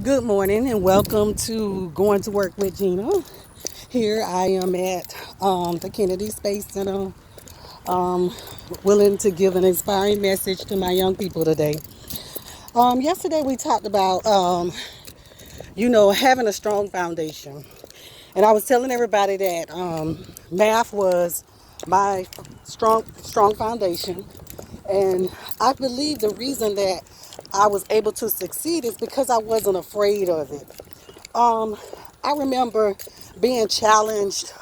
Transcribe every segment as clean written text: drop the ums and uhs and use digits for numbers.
Good morning and welcome to Going to Work with Gena. Here I am at the Kennedy Space Center, um, willing to give an inspiring message to my young people today. Yesterday we talked about, having a strong foundation. And I was telling everybody that math was my strong foundation. And I believe the reason that I was able to succeed is because I wasn't afraid of it. Um, I remember being challenged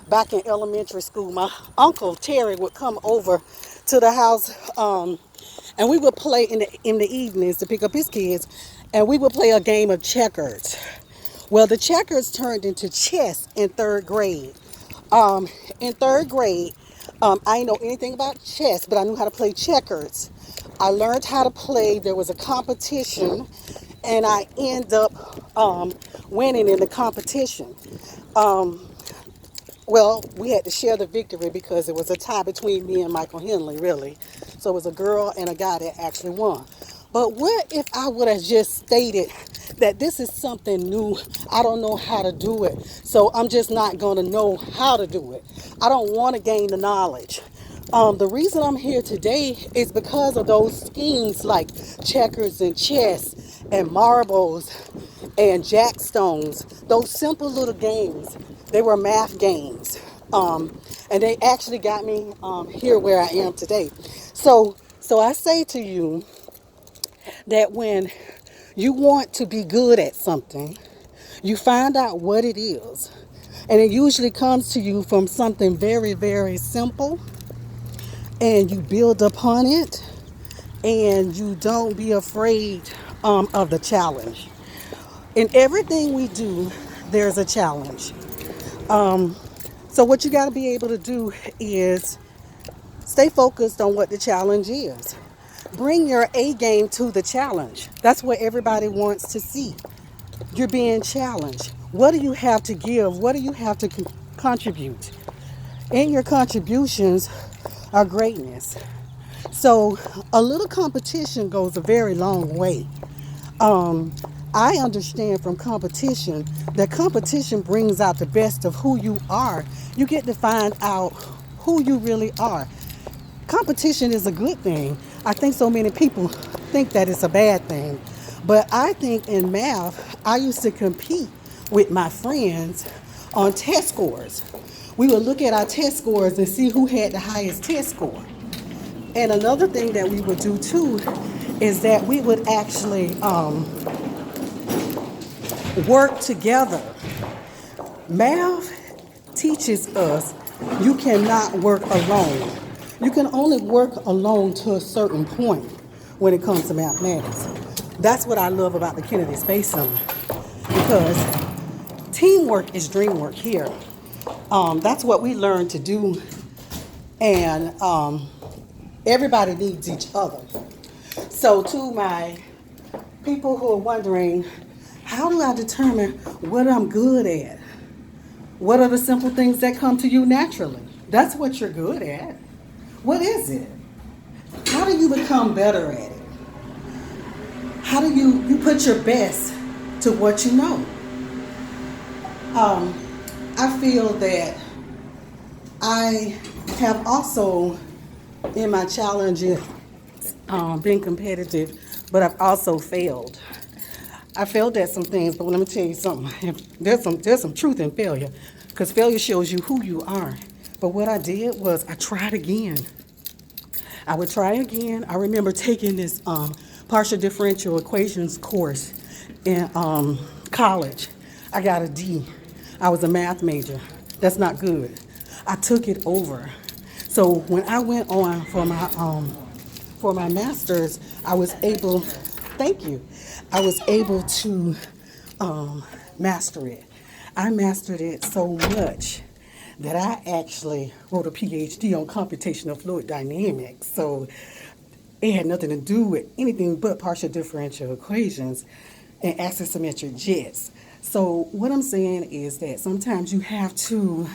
back in elementary school. My uncle Terry would come over to the house, and we would play in the evenings to pick up his kids, and we would play a game of checkers. Well, the checkers turned into chess in third grade. Um, in third grade, I didn't know anything about chess, but I knew how to play checkers. I learned how to play. There was a competition, and I ended up winning in the competition. Um, well, we had to share the victory because it was a tie between me and Michael Henley, really. So it was a girl and a guy that actually won. But what if I would have just stated that this is something new? I don't know how to do it. So I'm just not going to know how to do it. I don't want to gain the knowledge. The reason I'm here today is because of those schemes like checkers and chess and marbles and jackstones, those simple little games. They were math games. And they actually got me here where I am today. So I say to you that when you want to be good at something, you find out what it is. And it usually comes to you from something very, very simple, and you build upon it, and you don't be afraid of the challenge. In everything we do, there's a challenge. Um, so what you got to be able to do is stay focused on what the challenge is. Bring your A game to the challenge. That's what everybody wants to see. You're being challenged. What do you have to give? What do you have to contribute? And your contributions are greatness. So a little competition goes a very long way. Um, I understand from competition that competition brings out the best of who you are. You get to find out who you really are. Competition is a good thing. I think so many people think that it's a bad thing. But I think in math, I used to compete with my friends on test scores. We would look at our test scores and see who had the highest test score. And another thing that we would do too is that we would actually work together. Math teaches us you cannot work alone. You can only work alone to a certain point when it comes to mathematics. That's what I love about the Kennedy Space Center because teamwork is dream work here. That's what we learn to do, and everybody needs each other. So, to my people who are wondering, how do I determine what I'm good at? What are the simple things that come to you naturally? That's what you're good at. What is it? How do you become better at it? How do you put your best to what you know? Um, I feel that I have also, in my challenges, been competitive, but I've also failed. I failed at some things, but let me tell you something. There's some truth in failure, because failure shows you who you are. But what I did was I tried again. I would try again. I remember taking this partial differential equations course in college. I got a D. I was a math major. That's not good. I took it over. So when I went on for my master's, I was able. Thank you. I was able to master it. I mastered it so much that I actually wrote a PhD on computational fluid dynamics. So it had nothing to do with anything but partial differential equations and axisymmetric jets. So what I'm saying is that sometimes you have to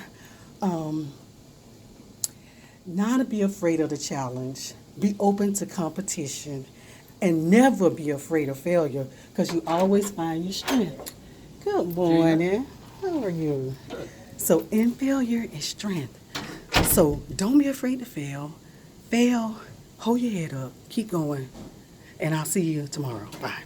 not be afraid of the challenge, be open to competition, And never be afraid of failure because you always find your strength. Good morning. How are you? So in failure is strength. So don't be afraid to fail. Fail, hold your head up, keep going, and I'll see you tomorrow. Bye.